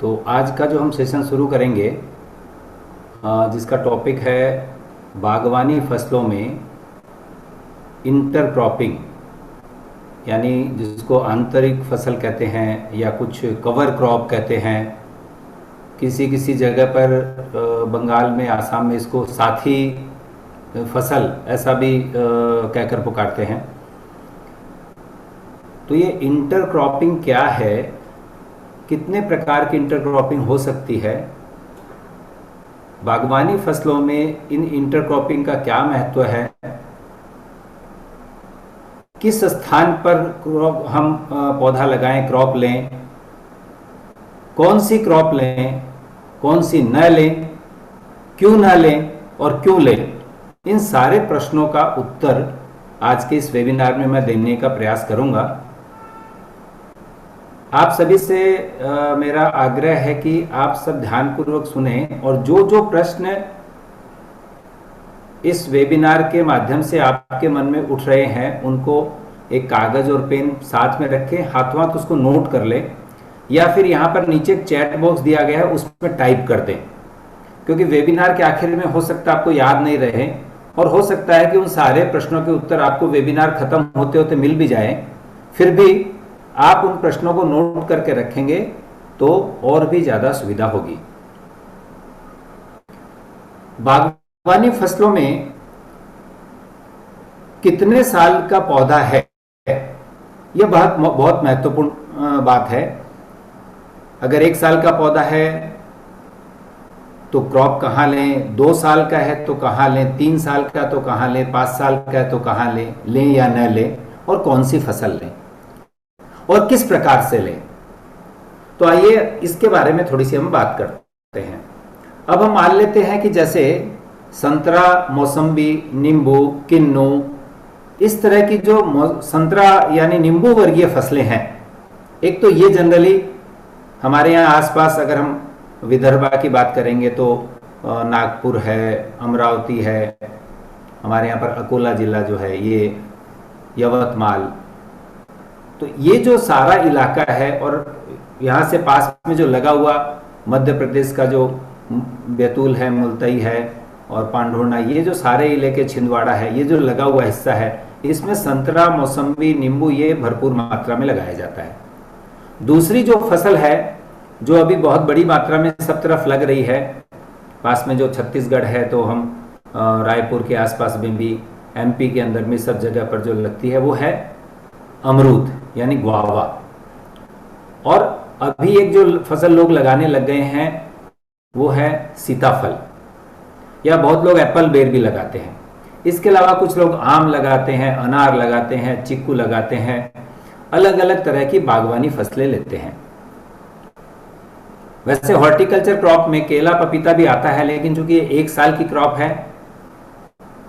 तो आज का जो हम सेशन शुरू करेंगे जिसका टॉपिक है बागवानी फसलों में इंटरक्रॉपिंग, यानी जिसको आंतरिक फसल कहते हैं या कुछ कवर क्रॉप कहते हैं। किसी किसी जगह पर बंगाल में, आसाम में इसको साथी फसल ऐसा भी कहकर पुकारते हैं। तो ये इंटरक्रॉपिंग क्या है, कितने प्रकार की इंटरक्रॉपिंग हो सकती है, बागवानी फसलों में इन इंटरक्रॉपिंग का क्या महत्व है, किस स्थान पर हम पौधा लगाएं, क्रॉप लें, कौन सी क्रॉप लें, कौन सी न लें, क्यों न लें और क्यों लें, इन सारे प्रश्नों का उत्तर आज के इस वेबिनार में मैं देने का प्रयास करूंगा। आप सभी से मेरा आग्रह है कि आप सब ध्यानपूर्वक सुने और जो जो प्रश्न इस वेबिनार के माध्यम से आपके मन में उठ रहे हैं उनको एक कागज और पेन साथ में रखें, हाथों हाथ उसको नोट कर लें या फिर यहाँ पर नीचे एक चैट बॉक्स दिया गया है उसमें टाइप कर दें, क्योंकि वेबिनार के आखिर में हो सकता है आपको याद नहीं रहे और हो सकता है कि उन सारे प्रश्नों के उत्तर आपको वेबिनार खत्म होते होते मिल भी जाए। फिर भी आप उन प्रश्नों को नोट करके रखेंगे तो और भी ज्यादा सुविधा होगी। बागवानी फसलों में कितने साल का पौधा है, यह बहुत महत्वपूर्ण बात है। अगर 1 साल का पौधा है तो क्रॉप कहाँ लें, 2 साल का है तो कहाँ लें, 3 साल का तो कहाँ लें, 5 साल का है तो कहाँ लें या न लें, और कौन सी फसल लें और किस प्रकार से लें। तो आइए इसके बारे में थोड़ी सी हम बात करते हैं। अब हम मान लेते हैं कि जैसे संतरा, मौसम्बी, नींबू, किन्नू, इस तरह की जो संतरा यानी नींबू वर्गीय फसलें हैं, एक तो ये जनरली हमारे यहाँ आसपास, अगर हम विदर्भ की बात करेंगे तो नागपुर है, अमरावती है, हमारे यहाँ पर अकोला जिला जो है, ये यवतमाल, तो ये जो सारा इलाका है, और यहाँ से पास में जो लगा हुआ मध्य प्रदेश का जो बैतूल है, मुल्तई है और पांढुर्णा, ये जो सारे इलाके, छिंदवाड़ा है, ये जो लगा हुआ हिस्सा है, इसमें संतरा, मौसम्बी, नींबू ये भरपूर मात्रा में लगाया जाता है। दूसरी जो फसल है जो अभी बहुत बड़ी मात्रा में सब तरफ लग रही है, पास में जो छत्तीसगढ़ है, तो हम रायपुर के आसपास में भी, एमपी के अंदर में सब जगह पर जो लगती है वो है अमरूद यानी गुआवा। और अभी एक जो फसल लोग लगाने लग गए हैं वो है सीताफल, या बहुत लोग एप्पल बेर भी लगाते हैं। इसके अलावा कुछ लोग आम लगाते हैं, अनार लगाते हैं, चीकू लगाते हैं, अलग अलग तरह की बागवानी फसलें लेते हैं। वैसे हॉर्टिकल्चर क्रॉप में केला, पपीता भी आता है, लेकिन चूंकि ये 1 साल की क्रॉप है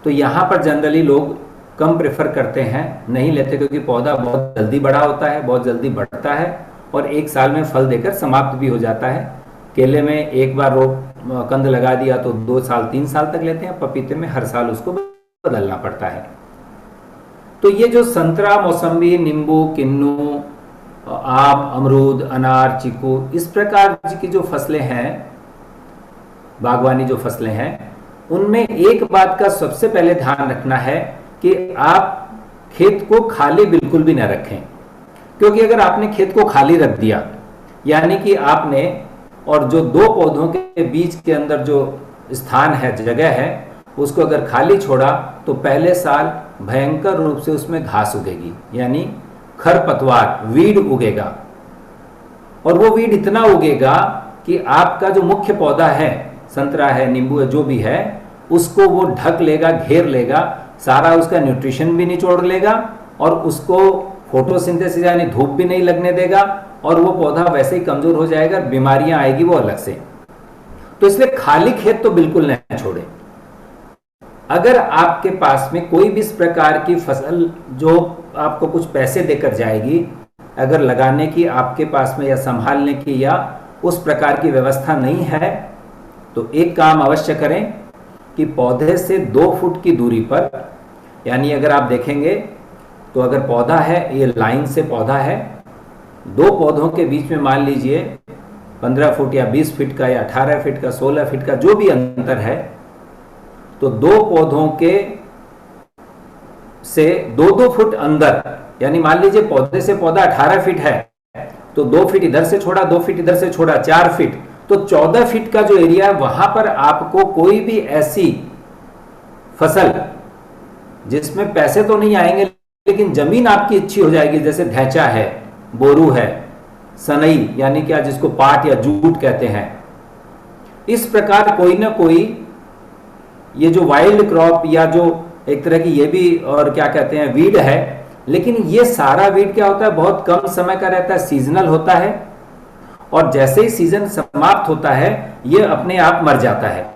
तो यहाँ पर जनरली लोग कम प्रेफर करते हैं, नहीं लेते, क्योंकि पौधा बहुत जल्दी बड़ा होता है, बहुत जल्दी बढ़ता है और 1 साल में फल देकर समाप्त भी हो जाता है। केले में एक बार रोप कंद लगा दिया तो 2 साल 3 साल तक लेते हैं, पपीते में हर साल उसको बदलना पड़ता है। तो ये जो संतरा, मौसम्बी, नींबू, किन्नू, आम, अमरूद, अनार, चीकू, इस प्रकार की जो फसलें हैं, बागवानी जो फसलें हैं, उनमें एक बात का सबसे पहले ध्यान रखना है कि आप खेत को खाली बिल्कुल भी न रखें। क्योंकि अगर आपने खेत को खाली रख दिया, यानी कि आपने, और जो 2 पौधों के बीच के अंदर जो स्थान है, जगह है, उसको अगर खाली छोड़ा तो पहले साल भयंकर रूप से उसमें घास उगेगी, यानी खरपतवार, वीड उगेगा। और वो वीड इतना उगेगा कि आपका जो मुख्य पौधा है, संतरा है, नींबू है, जो भी है, उसको वो ढक लेगा, घेर लेगा, सारा उसका न्यूट्रिशन भी निचोड़ लेगा और उसको फोटोसिंथेसिस यानी धूप भी नहीं लगने देगा, और वो पौधा वैसे ही कमजोर हो जाएगा, बीमारियां आएगी वो अलग से। तो इसलिए खाली खेत तो बिल्कुल नहीं छोड़े। अगर आपके पास में कोई भी इस प्रकार की फसल जो आपको कुछ पैसे देकर जाएगी, अगर लगाने की आपके पास में या संभालने की या उस प्रकार की व्यवस्था नहीं है, तो एक काम अवश्य करें कि पौधे से 2 फुट की दूरी पर, यानी अगर आप देखेंगे तो अगर पौधा है, ये लाइन से पौधा है, 2 पौधों के बीच में मान लीजिए 15 फुट या 20 फीट का या 18 फीट का 16 फीट का जो भी अंतर है, तो दो पौधों के से 2-2 फुट अंदर, यानी मान लीजिए पौधे से पौधा 18 फीट है तो 2 फीट इधर से छोड़ा, 2 फीट इधर से छोड़ा, 4 फीट, तो 14 फीट का जो एरिया है वहां पर आपको कोई भी ऐसी फसल जिसमें पैसे तो नहीं आएंगे लेकिन जमीन आपकी अच्छी हो जाएगी, जैसे धैंचा है, बोरू है, सनई यानी क्या जिसको पाट या जूट कहते हैं, इस प्रकार कोई ना कोई ये जो वाइल्ड क्रॉप या जो एक तरह की ये भी और क्या कहते हैं वीड है, लेकिन ये सारा वीड क्या होता है, बहुत कम समय का रहता है, सीजनल होता है, और जैसे ही सीजन समाप्त होता है ये अपने आप मर जाता है।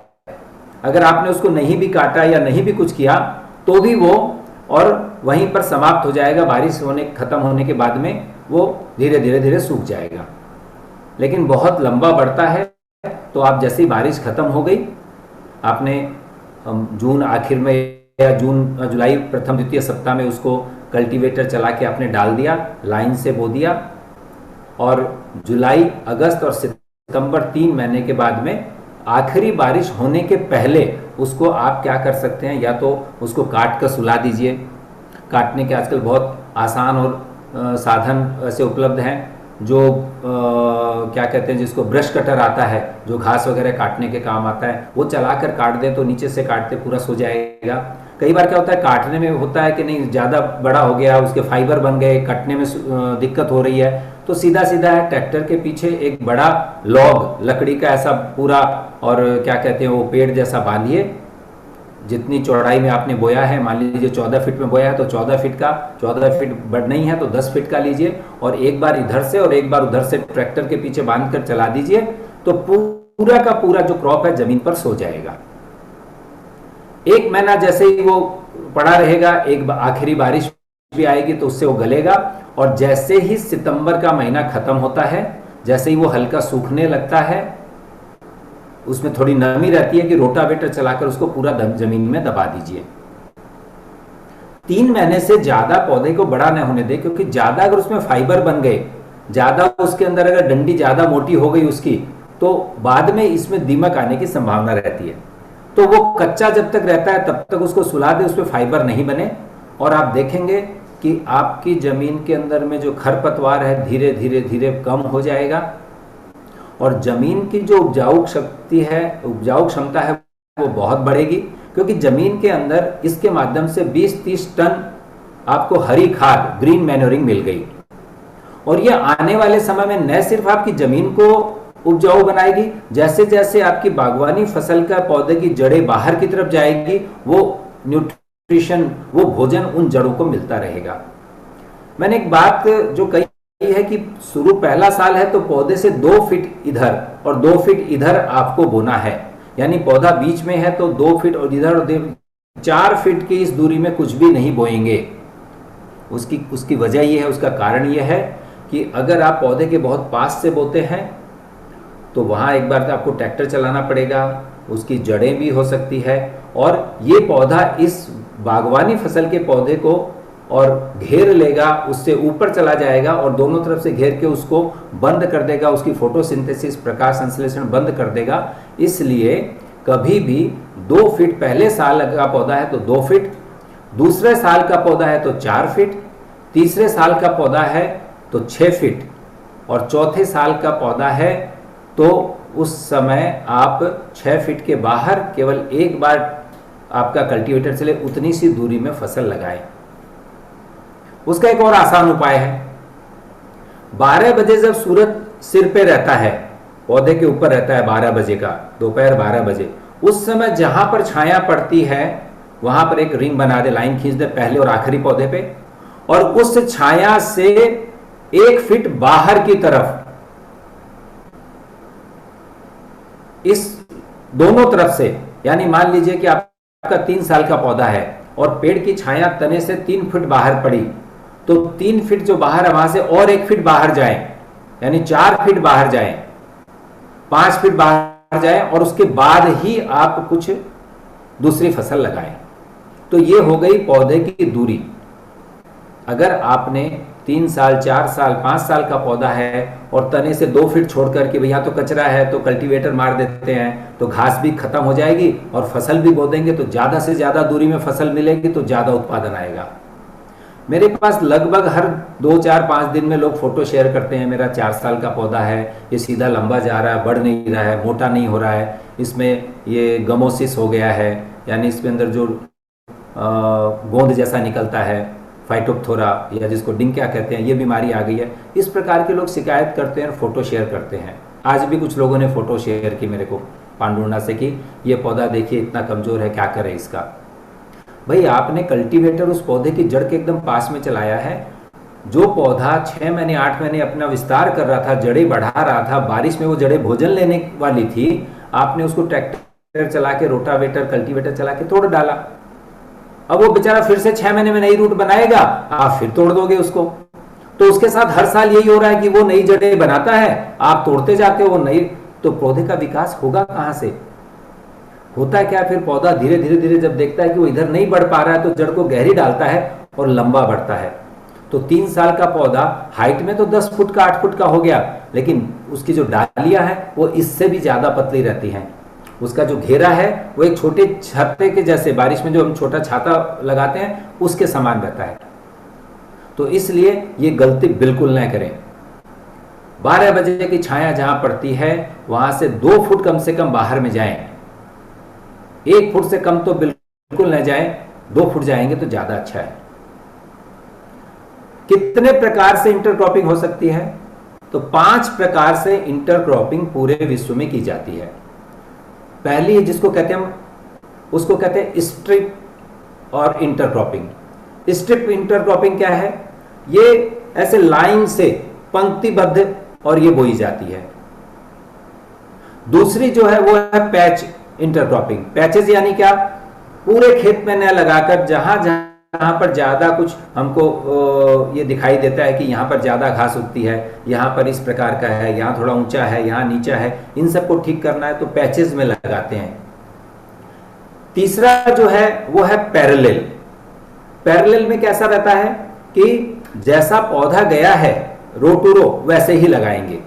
अगर आपने उसको नहीं भी काटा या नहीं भी कुछ किया तो भी वो और वहीं पर समाप्त हो जाएगा, बारिश खत्म होने के बाद में वो धीरे धीरे धीरे सूख जाएगा। लेकिन बहुत लंबा बढ़ता है, तो आप जैसे ही बारिश खत्म हो गई, आपने जून आखिर में या जुलाई प्रथम द्वितीय सप्ताह में उसको कल्टीवेटर चला के आपने डाल दिया, लाइन से बो दिया, और जुलाई, अगस्त और सितंबर 3 महीने के बाद में आखिरी बारिश होने के पहले उसको आप क्या कर सकते हैं, या तो उसको काट कर सुला दीजिए। काटने के आजकल बहुत आसान और साधन ऐसे उपलब्ध हैं, जो क्या कहते हैं जिसको ब्रश कटर आता है, जो घास वगैरह काटने के काम आता है, वो चलाकर काट दें तो नीचे से काटते पूरा सो जाएगा। कई बार क्या होता है काटने में होता है कि नहीं ज़्यादा बड़ा हो गया, उसके फाइबर बन गए, कटने में दिक्कत हो रही है, तो सीधा सीधा है ट्रैक्टर के पीछे एक बड़ा लॉग लकड़ी का ऐसा पूरा, और क्या कहते हैं वो पेड़ जैसा बांधिए, जितनी चौड़ाई में आपने बोया है, मान लीजिए 14 फीट में बोया है तो 14 फीट का, 14 फीट बड़ नहीं है तो 10 फीट का लीजिए, और एक बार इधर से और एक बार उधर से ट्रैक्टर के पीछे बांध कर चला दीजिए, तो पूरा का पूरा जो क्रॉप है जमीन पर सो जाएगा। 1 महीना जैसे ही वो पड़ा रहेगा, एक आखिरी बारिश भी आएगी तो उससे वो गलेगा, और जैसे ही सितंबर का महीना खत्म होता है, जैसे ही वो हल्का सूखने लगता है, उसमें थोड़ी नमी रहती है कि रोटावेटर चलाकर उसको पूरा जमीन में दबा दीजिए। 3 महीने से ज्यादा पौधे को बड़ा न होने दें, क्योंकि ज्यादा अगर उसमें फाइबर बन गए, ज्यादा उसके अंदर अगर डंडी ज्यादा मोटी हो गई उसकी, तो बाद में इसमें दीमक आने की संभावना रहती है। तो वो कच्चा जब तक रहता है तब तक उसको सुला दे, उसमें फाइबर नहीं बने, और आप देखेंगे कि आपकी जमीन के अंदर में जो खरपतवार है धीरे धीरे धीरे कम हो जाएगा, और जमीन की जो उपजाऊ शक्ति है, उपजाऊ क्षमता है, वो बहुत बढ़ेगी, क्योंकि जमीन के अंदर इसके माध्यम से 20-30 टन आपको हरी खाद, ग्रीन मैन्योरिंग मिल गई, और ये आने वाले समय में न सिर्फ आपकी जमीन को उपजाऊ बनाएगी, जैसे जैसे आपकी बागवानी फसल का पौधे की जड़ें बाहर की तरफ जाएगी, वो न्यूट्रिशन, वो भोजन उन जड़ों को मिलता रहेगा। मैंने एक बात जो कही है कि शुरू पहला साल है तो पौधे से 2 फीट इधर और 2 फीट इधर आपको बोना है, यानी पौधा बीच में है तो 2 फीट और इधर और 4 फीट की इस दूरी में कुछ भी नहीं बोएंगे। उसकी वजह यह है, उसका कारण यह है कि अगर आप पौधे के बहुत पास से बोते हैं तो वहां एक बार तो आपको ट्रैक्टर चलाना पड़ेगा, उसकी जड़ें भी हो सकती है, और ये पौधा इस बागवानी फसल के पौधे को और घेर लेगा, उससे ऊपर चला जाएगा और दोनों तरफ से घेर के उसको बंद कर देगा, उसकी फोटोसिंथेसिस, प्रकाश संश्लेषण बंद कर देगा। इसलिए कभी भी 2 फीट, पहले साल का पौधा है तो 2 फीट, दूसरे साल का पौधा है तो 4 फीट, तीसरे साल का पौधा है तो 6 फीट, और चौथे साल का पौधा है तो उस समय आप 6 फीट के बाहर केवल एक बार आपका कल्टीवेटर चले, उतनी सी दूरी में फसल लगाएं। उसका एक और आसान उपाय है, 12 बजे जब सूरज सिर पे रहता है, पौधे के ऊपर रहता है 12 बजे का, दोपहर 12 बजे, उस समय जहां पर छाया पड़ती है वहां पर एक रिंग बना दे, लाइन खींच दे पहले और आखिरी पौधे पे, और उस छाया से 1 फीट बाहर की तरफ, इस दोनों तरफ से, यानी मान लीजिए कि आपका 3 साल का पौधा है और पेड़ की छाया तने से 3 फीट बाहर पड़ी, तो 3 फीट जो बाहर है वहां से और 1 फीट बाहर जाए, यानी 4 फीट बाहर जाए, 5 फीट बाहर जाए, और उसके बाद ही आप कुछ दूसरी फसल लगाएं। तो ये हो गई पौधे की दूरी। अगर आपने 3 साल, 4 साल, 5 साल का पौधा है और तने से 2 फीट छोड़कर कि भैया तो कचरा है तो कल्टीवेटर मार देते हैं, तो घास भी खत्म हो जाएगी और फसल भी बो देंगे, तो ज़्यादा से ज़्यादा दूरी में फसल मिलेगी तो ज़्यादा उत्पादन आएगा। मेरे पास लगभग हर 2, 4, 5 दिन में लोग फोटो शेयर करते हैं, मेरा 4 साल का पौधा है, ये सीधा लंबा जा रहा है, बढ़ नहीं रहा है, मोटा नहीं हो रहा है, इसमें ये गमोसिस हो गया है, यानी इसके अंदर जो गोंद जैसा निकलता है, फाइटोप्थोरा या जिसको डिंकिया कहते हैं, ये बीमारी आ गई है। इस प्रकार के लोग शिकायत करते हैं और फोटो शेयर करते हैं। आज भी कुछ लोगों ने फोटो शेयर की मेरे को पांडुर्णा से कि ये पौधा देखिए इतना कमजोर है, क्या करे इसका। भाई आपने कल्टीवेटर उस पौधे की जड़ के एकदम पास में चलाया है। जो पौधा 6 महीने 8 महीने अपना विस्तार कर रहा था, जड़ें बढ़ा रहा था, बारिश में वो जड़ें भोजन लेने वाली थी, आपने उसको ट्रैक्टर चला के, रोटावेटर, कल्टीवेटर चला के तोड़ डाला। अब वो बेचारा फिर से 6 महीने में नई रूट बनाएगा, आप फिर तोड़ दोगे उसको। तो उसके साथ हर साल यही हो रहा है कि वो नई जड़ें बनाता है, आप तोड़ते जाते हो नई, तो पौधे का विकास होगा कहां से? होता है क्या, फिर पौधा धीरे धीरे धीरे जब देखता है कि वो इधर नहीं बढ़ पा रहा है तो जड़ को गहरी डालता है और लंबा बढ़ता है। तो 3 साल का पौधा हाइट में तो 10 फुट का 8 फुट का हो गया, लेकिन उसकी जो डालियां हैं वो इससे भी ज्यादा पतली रहती हैं। उसका जो घेरा है वो एक छोटे छाते के जैसे, बारिश में जो हम छोटा छाता लगाते हैं उसके समान रहता है। तो इसलिए ये गलती बिल्कुल न करें। 12 बजे की छाया जहां पड़ती है वहां से 2 फुट कम से कम बाहर में जाएं। 1 फुट से कम तो बिल्कुल न जाएं, 2 फुट जाएंगे तो ज्यादा अच्छा है। कितने प्रकार से इंटरक्रॉपिंग हो सकती है? तो 5 प्रकार से इंटरक्रॉपिंग पूरे विश्व में की जाती है। पहली जिसको कहते हैं हम, उसको कहते हैं स्ट्रिप और इंटरक्रॉपिंग। स्ट्रिप इंटरक्रॉपिंग क्या है? ये ऐसे लाइन से पंक्तिबद्ध और ये बोई जाती है। दूसरी जो है वो है पैच इंटरक्रॉपिंग। पैचेस यानी क्या? पूरे खेत में न लगाकर जहां जहां पर ज्यादा कुछ हमको ये दिखाई देता है कि यहां पर ज्यादा घास उगती है, यहां पर इस प्रकार का है, यहां थोड़ा ऊंचा है, यहां नीचा है, इन सबको ठीक करना है तो पैचेस में लगाते हैं। तीसरा जो है वो है पैरेलल। पैरेलल में कैसा रहता है कि जैसा पौधा गया है रो टू रो वैसे ही लगाएंगे।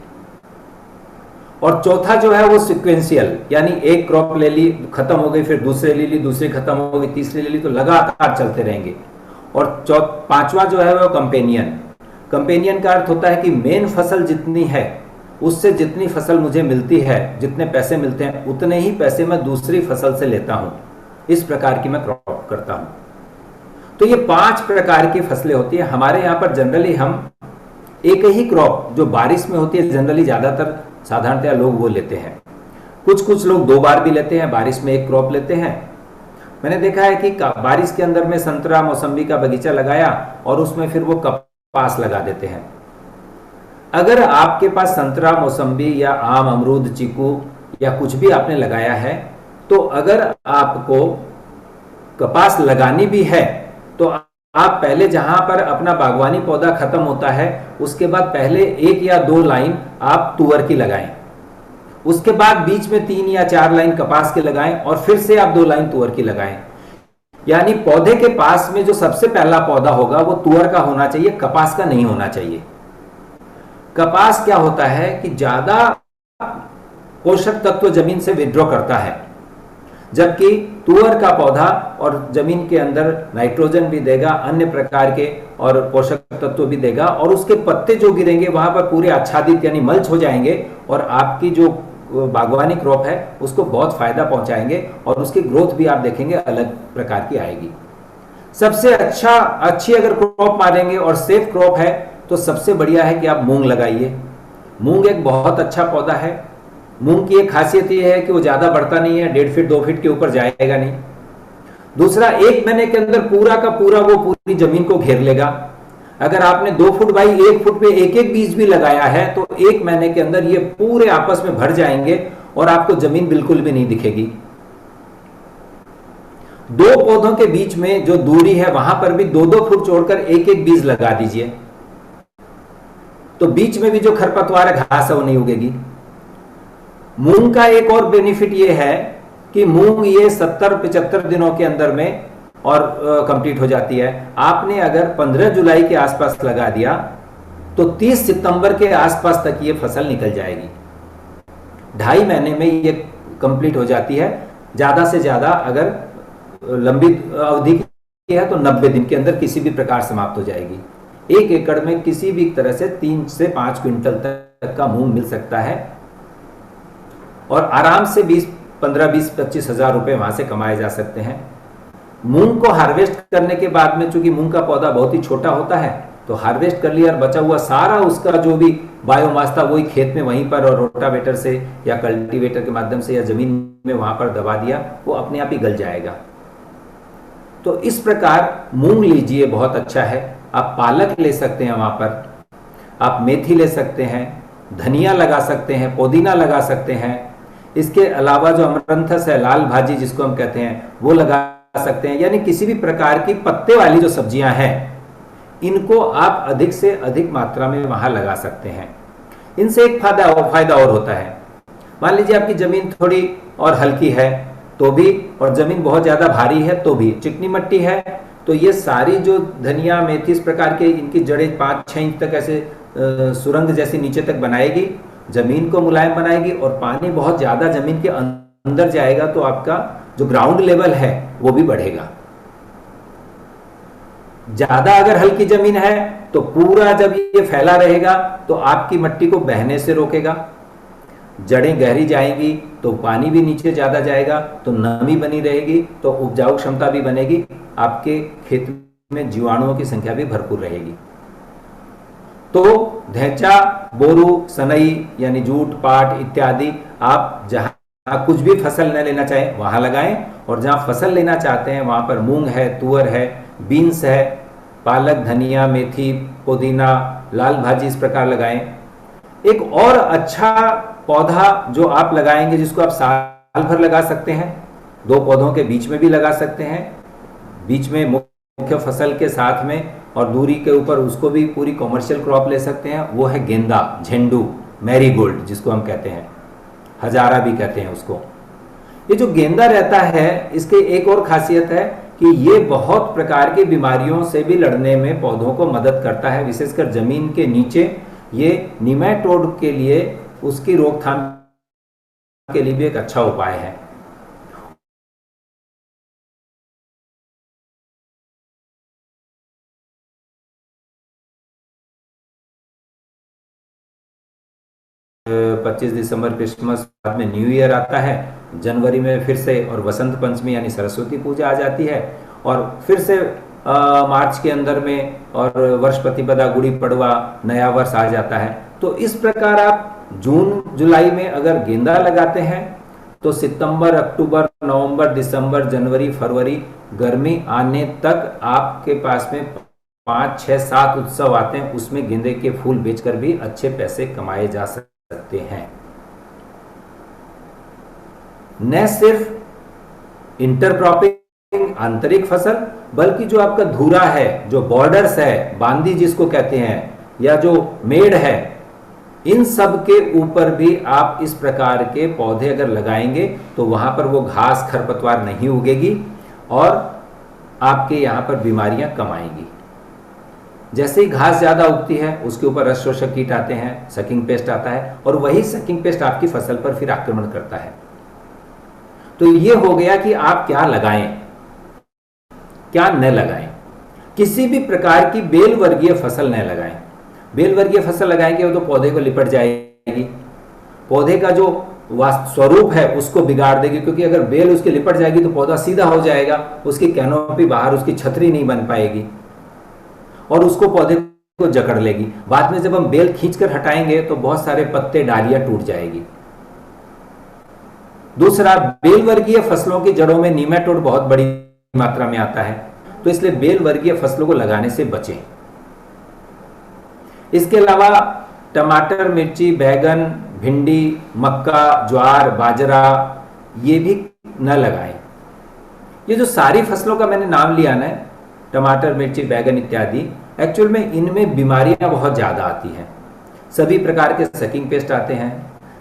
और चौथा जो है वो सिक्वेंशियल, यानी एक क्रॉप ले ली, खत्म हो गई, फिर दूसरे ले ली, दूसरी खत्म हो गई, तीसरी ले ली, तो लगातार चलते रहेंगे। और पांचवा जो है वो कंपेनियन। कंपेनियन का अर्थ होता है कि मेन फसल जितनी है उससे जितनी फसल मुझे मिलती है, जितने पैसे मिलते हैं उतने ही पैसे मैं दूसरी फसल से लेता हूं। इस प्रकार की मैं क्रॉप करता हूं। तो ये 5 प्रकार की फसलें होती है। हमारे यहां पर जनरली हम एक ही क्रॉप जो बारिश में होती है, जनरली ज्यादातर साधारणतया लोग वो लेते हैं। कुछ लोग 2 बार भी लेते हैं, बारिश में एक क्रॉप लेते हैं। मैंने देखा है कि बारिश के अंदर में संतरा मौसम्बी का बगीचा लगाया और उसमें फिर वो कपास लगा देते हैं। अगर आपके पास संतरा मौसम्बी या आम अमरूद चीकू या कुछ भी आपने लगाया है, तो अगर आपको कपास लगानी भी है तो आप पहले जहां पर अपना बागवानी पौधा खत्म होता है उसके बाद पहले 1 या 2 लाइन आप तुअर की लगाएं, उसके बाद बीच में 3 या 4 लाइन कपास के लगाएं और फिर से आप 2 लाइन तुअर की लगाएं। यानी पौधे के पास में जो सबसे पहला पौधा होगा वो तुअर का होना चाहिए, कपास का नहीं होना चाहिए। कपास क्या होता है कि ज्यादा पोषक तत्व जमीन से विड्रॉ करता है, जबकि तुअर का पौधा और जमीन के अंदर नाइट्रोजन भी देगा, अन्य प्रकार के और पोषक तत्व भी देगा, और उसके पत्ते जो गिरेंगे वहां पर पूरे आच्छादित यानी मल्च हो जाएंगे और आपकी जो बागवानी क्रॉप है उसको बहुत फायदा पहुंचाएंगे और उसकी ग्रोथ भी आप देखेंगे अलग प्रकार की आएगी। सबसे अच्छी अगर क्रॉप मारेंगे और सेफ क्रॉप है तो सबसे बढ़िया है कि आप मूंग लगाइए। मूंग एक बहुत अच्छा पौधा है। मूंग की एक खासियत यह है कि वो ज्यादा बढ़ता नहीं है, 1.5 फीट 2 फीट के ऊपर जाएगा नहीं। दूसरा, 1 महीने के अंदर पूरा का पूरा वो पूरी जमीन को घेर लेगा। अगर आपने 2 फुट बाई 1 फुट पे एक बीज भी लगाया है तो 1 महीने के अंदर ये पूरे आपस में भर जाएंगे और आपको जमीन बिल्कुल भी नहीं दिखेगी। 2 पौधों के बीच में जो दूरी है वहां पर भी 2-2 फुट छोड़कर एक बीज लगा दीजिए, तो बीच में भी जो खरपतवार घास है वो नहीं उगेगी। मूंग का एक और बेनिफिट ये है कि मूंग ये 70-75 दिनों के अंदर में और कंप्लीट हो जाती है। आपने अगर 15 जुलाई के आसपास लगा दिया तो 30 सितंबर के आसपास तक ये फसल निकल जाएगी। 2.5 महीने में ये कंप्लीट हो जाती है। ज़्यादा से ज़्यादा अगर लंबी अवधि की है तो 90 दिन के अंदर किसी भी प्रकार समाप्त हो जाएगी। 1 एकड़ में किसी भी तरह से 3 से 5 क्विंटल तक का मूंग मिल सकता है और आराम से 15-20-25 हज़ार रुपये वहाँ से कमाए जा सकते हैं। मूंग को हार्वेस्ट करने के बाद में, चूंकि मूंग का पौधा बहुत ही छोटा होता है, तो हार्वेस्ट कर लिया और बचा हुआ सारा उसका जो भी बायोमास था वही खेत में वहीं पर और रोटावेटर से या कल्टीवेटर के माध्यम से या जमीन में वहां पर दबा दिया, वो अपने आप ही गल जाएगा। तो इस प्रकार मूंग लीजिए, बहुत अच्छा है। आप पालक ले सकते हैं, वहां पर आप मेथी ले सकते हैं, धनिया लगा सकते हैं, पुदीना लगा सकते हैं। इसके अलावा जो अमरंथस है, लाल भाजी जिसको हम कहते हैं, वो लगा सकते हैं। यानी किसी भी प्रकार की पत्ते वाली जो सब्जियां हैं, इनको आप अधिक से अधिक मात्रा में वहां लगा सकते हैं। इनसे एक फायदा और होता है। मान लीजिए आपकी जमीन थोड़ी और हल्की है तो भी, और जमीन बहुत ज्यादा भारी है तो भी, चिकनी मिट्टी है तो ये सारी जो धनिया मेथी इस प्रकार के, इनकी जड़ें 5-6 इंच तक ऐसे सुरंग जैसी नीचे तक बनाएगी, जमीन को मुलायम बनाएगी और पानी बहुत ज्यादा जमीन के अंदर जाएगा तो आपका जो ग्राउंड लेवल है वो भी बढ़ेगा। ज्यादा अगर हल्की जमीन है तो पूरा जब ये फैला रहेगा तो आपकी मिट्टी को बहने से रोकेगा, जड़ें गहरी जाएंगी तो पानी भी नीचे ज्यादा जाएगा, तो नमी बनी रहेगी, तो उपजाऊ क्षमता भी बनेगी, आपके खेत में जीवाणुओं की संख्या भी भरपूर रहेगी। तो धैंचा, बोरू, सनई यानी जूट, पाट इत्यादि आप जहां कुछ भी फसल न लेना चाहें वहां लगाएं, और जहां फसल लेना चाहते हैं वहां पर मूंग है, तुअर है, बीन्स है, पालक, धनिया, मेथी, पुदीना, लाल भाजी इस प्रकार लगाएं। एक और अच्छा पौधा जो आप लगाएंगे, जिसको आप साल भर लगा सकते हैं, 2 पौधों के बीच में भी लगा सकते हैं, बीच में मुख्य फसल के साथ में, और दूरी के ऊपर उसको भी पूरी कॉमर्शियल क्रॉप ले सकते हैं, वो है गेंदा, झेंडू, मैरीगोल्ड जिसको हम कहते हैं, हजारा भी कहते हैं उसको। ये जो गेंदा रहता है, इसकी एक और खासियत है कि ये बहुत प्रकार की बीमारियों से भी लड़ने में पौधों को मदद करता है, विशेषकर जमीन के नीचे। ये निमेटोड के लिए, उसकी रोकथाम के लिए भी एक अच्छा उपाय है। पच्चीस दिसंबर क्रिसमस, बाद में न्यू ईयर आता है, जनवरी में फिर से, और वसंत पंचमी यानी सरस्वती पूजा आ जाती है, और फिर से मार्च के अंदर में और वर्ष प्रतिपदा, गुड़ी पड़वा, नया वर्ष आ जाता है। तो इस प्रकार आप जून जुलाई में अगर गेंदा लगाते हैं तो सितंबर, अक्टूबर, नवंबर, दिसंबर, जनवरी, फरवरी, गर्मी आने तक आपके पास में 5, 6, 7 उत्सव आते हैं, उसमें गेंदे के फूल बेचकर भी अच्छे पैसे कमाए जा सकते हैं। न सिर्फ इंटरक्रॉपिंग आंतरिक फसल, बल्कि जो आपका धूरा है, जो बॉर्डर्स है, बांदी जिसको कहते हैं, या जो मेड़ है, इन सब के ऊपर भी आप इस प्रकार के पौधे अगर लगाएंगे तो वहां पर वो घास खरपतवार नहीं उगेगी और आपके यहां पर बीमारियां कम आएंगी। जैसे ही घास ज्यादा उगती है उसके ऊपर रस शोषक कीट आते हैं, सकिंग पेस्ट आता है, और वही सकिंग पेस्ट आपकी फसल पर फिर आक्रमण करता है। तो ये हो गया कि आप क्या लगाएं, क्या न लगाएं। किसी भी प्रकार की बेल वर्गीय फसल न लगाएं। बेल वर्गीय फसल लगाएंगे तो पौधे को लिपट जाएगी, पौधे का जो स्वरूप है उसको बिगाड़ देगी, क्योंकि अगर बेल उसके लिपट जाएगी तो पौधा सीधा हो जाएगा, उसकी कैनोपी बाहर, उसकी छतरी नहीं बन पाएगी और उसको पौधे को जकड़ लेगी। बाद में जब हम बेल खींचकर हटाएंगे तो बहुत सारे पत्ते, डालियां टूट जाएगी। दूसरा, बेल वर्गीय फसलों की जड़ों में नीमेटोड बहुत बड़ी मात्रा में आता है, तो इसलिए बेल वर्गीय फसलों को लगाने से बचें। इसके अलावा टमाटर, मिर्ची, बैगन, भिंडी, मक्का, ज्वार, बाजरा, ये भी न लगाएं। ये जो सारी फसलों का मैंने नाम लिया ना, टमाटर, मिर्ची, बैगन इत्यादि, एक्चुअल में इनमें बीमारियां बहुत ज्यादा आती हैं। सभी प्रकार के सकिंग पेस्ट आते हैं,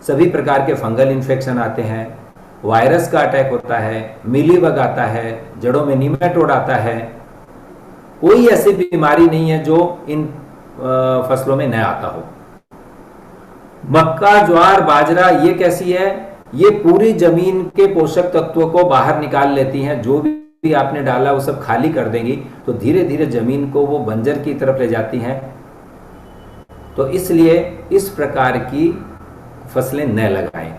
सभी प्रकार के फंगल इन्फेक्शन आते हैं, वायरस का अटैक होता है, मिलीबग आता है, जड़ों में नीमेटोड आता है। कोई ऐसी बीमारी नहीं है जो इन फसलों में न आता हो। मक्का, ज्वार, बाजरा ये कैसी है, ये पूरी जमीन के पोषक तत्वों को बाहर निकाल लेती हैं। जो भी आपने डाला वो सब खाली कर देंगी, तो धीरे धीरे जमीन को वो बंजर की तरफ ले जाती हैं। तो इसलिए इस प्रकार की फसलें न लगाएं।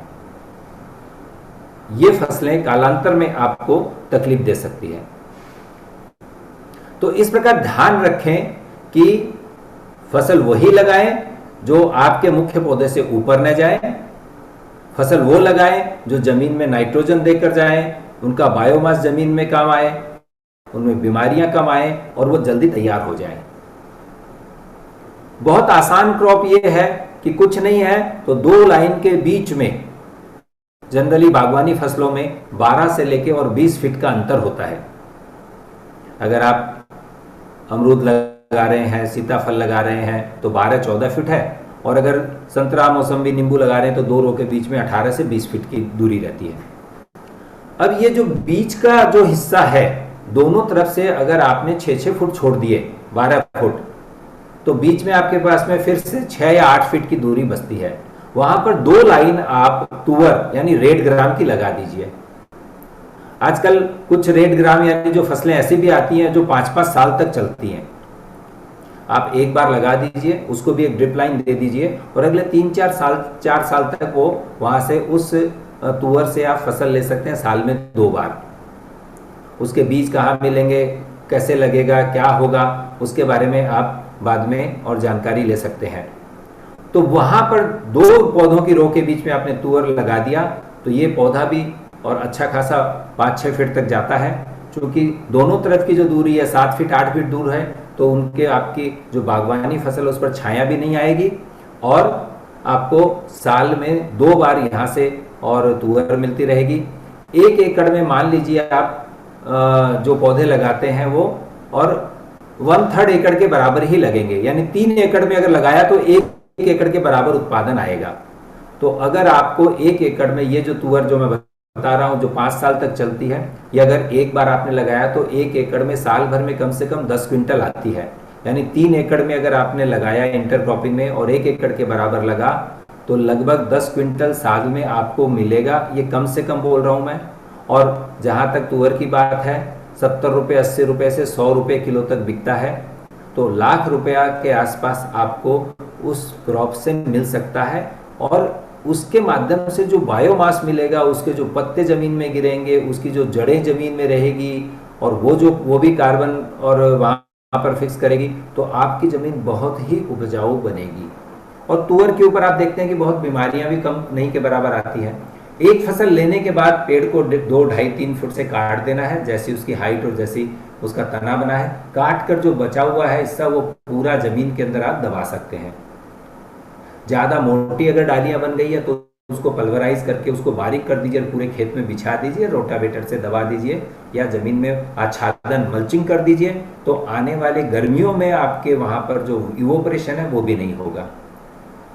ये फसलें कालांतर में आपको तकलीफ दे सकती है। तो इस प्रकार ध्यान रखें कि फसल वही लगाएं जो आपके मुख्य पौधे से ऊपर न जाए। फसल वो लगाएं जो जमीन में नाइट्रोजन देकर जाए, उनका बायोमास जमीन में काम आए, उनमें बीमारियां कम आए और वो जल्दी तैयार हो जाए। बहुत आसान क्रॉप ये है कि कुछ नहीं है तो 2 लाइन के बीच में, जनरली बागवानी फसलों में 12 से लेके और 20 फीट का अंतर होता है। अगर आप अमरूद लगा रहे हैं, सीताफल लगा रहे हैं तो 12-14 फीट है, और अगर संतरा, मौसम्बी, नींबू लगा रहे हैं तो 2 रो के बीच में 18 से 20 फीट की दूरी रहती है। अब ये जो बीच का जो हिस्सा है, दोनों तरफ से अगर आपने 6-6 फुट छोड़ दिए, 12 फुट, तो बीच में आपके पास में फिर से 6 या 8 फीट की दूरी बचती है। वहां पर 2 लाइन आप तुअर यानी रेड ग्राम की लगा दीजिए। आजकल कुछ रेड ग्राम यानी जो फसलें ऐसी भी आती हैं जो 5-5 साल तक चलती हैं। आप एक बार लगा दीजिए, उसको भी एक ड्रिप लाइन दे दीजिए और अगले 4 साल तक वो वहां से उस तुअर से आप फसल ले सकते हैं साल में 2 बार। उसके बीज कहाँ मिलेंगे, कैसे लगेगा, क्या होगा, उसके बारे में आप बाद में और जानकारी ले सकते हैं। तो वहां पर 2 पौधों की रो के बीच में आपने तुअर लगा दिया तो ये पौधा भी और अच्छा खासा 5-6 फीट तक जाता है। क्योंकि दोनों तरफ की जो दूरी है 7 फीट 8 फीट दूर है, तो उनके आपकी जो बागवानी फसल है उस पर छाया भी नहीं आएगी और आपको साल में 2 बार यहाँ से और तुअर मिलती रहेगी। 1 एकड़ में मान लीजिए आप जो पौधे लगाते हैं वो, और 1/3 एकड़ के बराबर ही लगेंगे, यानी 3 एकड़ में अगर लगाया तो 1 एकड़ के बराबर उत्पादन आएगा। तो अगर आपको 1 एकड़ में ये जो तुअर जो मैं बता रहा हूं जो 5 साल तक चलती है, ये अगर एक बार आपने लगाया तो 1 एकड़ में साल भर में कम से कम 10 क्विंटल आती है। यानी 3 एकड़ में अगर आपने लगाया इंटरक्रॉपिंग में और 1 एकड़ के बराबर लगा तो लगभग 10 क्विंटल साल में आपको मिलेगा। ये कम से कम बोल रहा हूं मैं। और जहां तक तुअर की बात है, 70 रुपये 80 रुपये से 100 रुपये किलो तक बिकता है। तो लाख रुपया के आसपास आपको उस क्रॉप से मिल सकता है और उसके माध्यम से जो बायोमास मिलेगा, उसके जो पत्ते जमीन में गिरेंगे, उसकी जो जड़ें जमीन में रहेगी और वो भी कार्बन और वहां पर फिक्स करेगी, तो आपकी जमीन बहुत ही उपजाऊ बनेगी। और तुअर के ऊपर आप देखते हैं कि बहुत बीमारियां भी कम नहीं के बराबर आती हैं। एक फसल लेने के बाद पेड़ को 2, 2.5-3 फुट से काट देना है, जैसी उसकी हाइट और जैसी उसका तना बना है। काट कर जो बचा हुआ है हिस्सा वो पूरा जमीन के अंदर आप दबा सकते हैं। ज्यादा मोटी अगर डालियां बन गई है तो उसको पल्वराइज करके उसको बारीक कर दीजिए, पूरे खेत में बिछा दीजिए, रोटावेटर से दबा दीजिए या जमीन में आच्छादन मल्चिंग कर दीजिए। तो आने वाले गर्मियों में आपके वहां पर जो इवोपरेशन है वो भी नहीं होगा।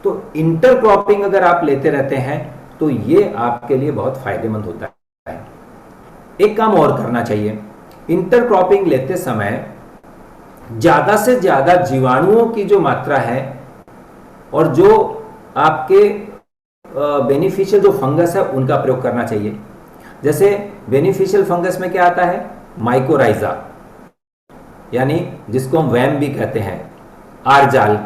तो इंटरक्रॉपिंग अगर आप लेते रहते हैं तो ये आपके लिए बहुत फायदेमंद होता है। एक काम और करना चाहिए, इंटरक्रॉपिंग लेते समय ज्यादा से ज्यादा जीवाणुओं की जो मात्रा है और जो आपके बेनिफिशियल जो फंगस है उनका प्रयोग करना चाहिए। जैसे बेनिफिशियल फंगस में क्या आता है, माइकोराइजा, यानी जिसको हम वैम भी कहते हैं, आरजाल,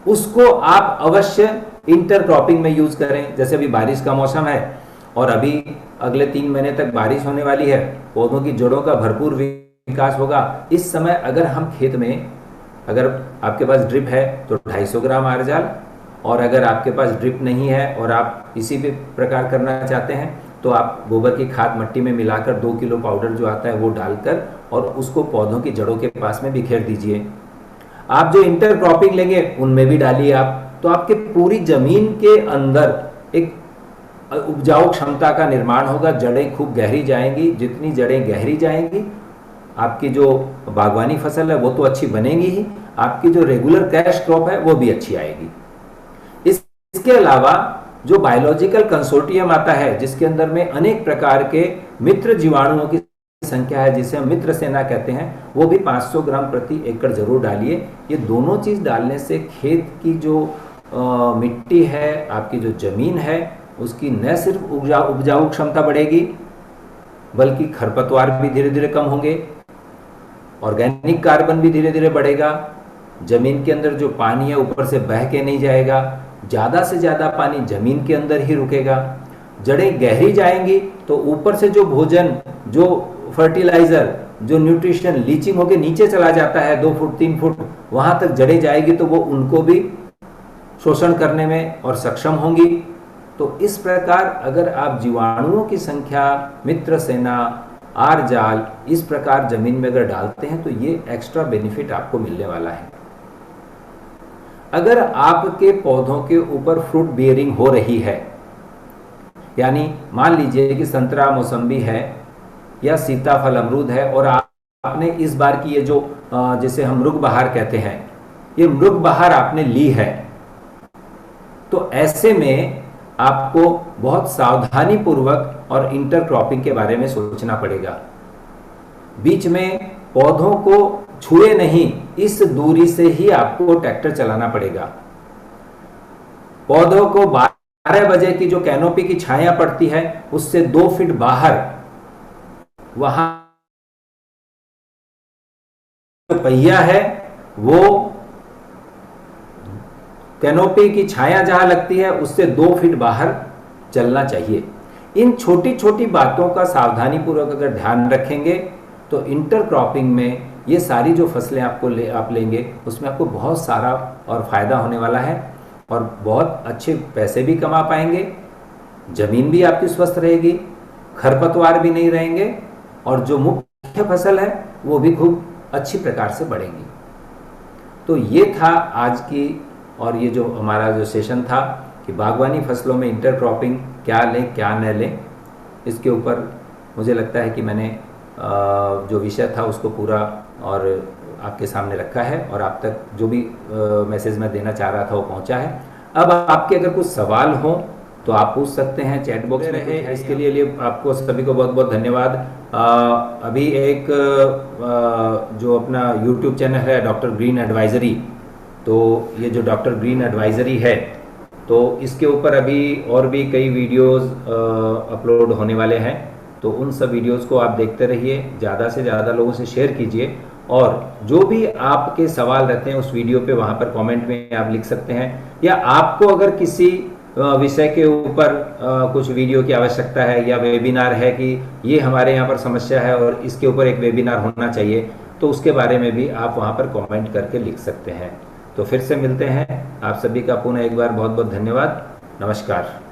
उसको आप अवश्य इंटरक्रॉपिंग में यूज करें। जैसे अभी बारिश का मौसम है और अभी अगले 3 महीने तक बारिश होने वाली है, पौधों की जड़ों का भरपूर विकास होगा। इस समय अगर हम खेत में, अगर आपके पास ड्रिप है तो 250 ग्राम आरजाल, और अगर आपके पास ड्रिप नहीं है और आप इसी भी प्रकार करना चाहते हैं तो आप गोबर की खाद मट्टी में मिलाकर 2 किलो पाउडर जो आता है वो डालकर और उसको पौधों की जड़ों के पास में बिखेर दीजिए। आप जो इंटरक्रॉपिंग लेंगे उनमें भी डालिए आप, तो आपके पूरी जमीन के अंदर एक उपजाऊ क्षमता का निर्माण होगा। जड़ें खूब गहरी जाएंगी, जितनी जड़ें गहरी जाएंगी आपकी जो बागवानी फसल है वो तो अच्छी बनेगी ही, आपकी जो रेगुलर कैश क्रॉप है वो भी अच्छी आएगी। इसके अलावा जो बायोलॉजिकल कंसोर्टियम आता है जिसके अंदर में अनेक प्रकार के मित्र जीवाणुओं की संख्या है जिसे हम मित्र सेना कहते हैं, वो भी 500 ग्राम प्रति एकड़ जरूर डालिए। ये दोनों चीज़ डालने से खेत की जो मिट्टी है, आपकी जो ज़मीन है, उसकी न सिर्फ उपजाऊ क्षमता बढ़ेगी बल्कि खरपतवार भी धीरे धीरे कम होंगे, ऑर्गेनिक कार्बन भी धीरे धीरे बढ़ेगा, ज़मीन के अंदर जो पानी है ऊपर से बह के नहीं जाएगा, ज़्यादा से ज़्यादा पानी ज़मीन के अंदर ही रुकेगा, जड़ें गहरी जाएंगी तो ऊपर से जो भोजन, जो फर्टिलाइज़र, जो न्यूट्रिशन लीचिंग होकर नीचे चला जाता है 2 फुट 3 फुट, वहाँ तक जड़ें जाएगी तो वो उनको भी शोषण करने में और सक्षम होंगी। तो इस प्रकार अगर आप जीवाणुओं की संख्या, मित्र सेना, आर जाल इस प्रकार जमीन में अगर डालते हैं तो ये एक्स्ट्रा बेनिफिट आपको मिलने वाला है। अगर आपके पौधों के ऊपर फ्रूट बियरिंग हो रही है, यानी मान लीजिए कि संतरा मौसम्बी है या सीताफल अमरूद है और आपने इस बार की ये जो जिसे हम मृग बहार कहते हैं, ये मृग बहार आपने ली है, तो ऐसे में आपको बहुत सावधानी पूर्वक और इंटरक्रॉपिंग के बारे में सोचना पड़ेगा। बीच में पौधों को छुए नहीं, इस दूरी से ही आपको ट्रैक्टर चलाना पड़ेगा। पौधों को 12 बजे की जो कैनोपी की छाया पड़ती है उससे 2 फीट बाहर वहां जो पहिया है वो कैनोपी की छाया जहां लगती है उससे 2 फीट बाहर चलना चाहिए। इन छोटी छोटी बातों का सावधानी पूर्वक अगर ध्यान रखेंगे तो इंटरक्रॉपिंग में ये सारी जो फसलें आप लेंगे उसमें आपको बहुत सारा और फायदा होने वाला है और बहुत अच्छे पैसे भी कमा पाएंगे, जमीन भी आपकी स्वस्थ रहेगी, खरपतवार भी नहीं रहेंगे और जो मुख्य फसल है वो भी खूब अच्छी प्रकार से बढ़ेंगी। तो ये था आज की, और ये जो हमारा जो सेशन था कि बागवानी फसलों में इंटरक्रॉपिंग क्या लें क्या न लें, इसके ऊपर मुझे लगता है कि मैंने जो विषय था उसको पूरा और आपके सामने रखा है और आप तक जो भी मैसेज मैं देना चाह रहा था वो पहुंचा है। अब आपके अगर कुछ सवाल हो तो आप पूछ सकते हैं चैट बॉक्स में है। इसके लिए आपको सभी को बहुत बहुत धन्यवाद। अभी एक जो अपना यूट्यूब चैनल है डॉक्टर ग्रीन एडवाइजरी, तो ये जो डॉक्टर ग्रीन एडवाइजरी है तो इसके ऊपर अभी और भी कई वीडियोस अपलोड होने वाले हैं, तो उन सब वीडियोस को आप देखते रहिए, ज़्यादा से ज़्यादा लोगों से शेयर कीजिए और जो भी आपके सवाल रहते हैं उस वीडियो पे वहाँ पर कमेंट में आप लिख सकते हैं, या आपको अगर किसी विषय के ऊपर कुछ वीडियो की आवश्यकता है या वेबिनार है कि ये हमारे यहाँ पर समस्या है और इसके ऊपर एक वेबिनार होना चाहिए, तो उसके बारे में भी आप वहाँ पर कमेंट करके लिख सकते हैं। तो फिर से मिलते हैं, आप सभी का पुनः एक बार बहुत बहुत धन्यवाद। नमस्कार।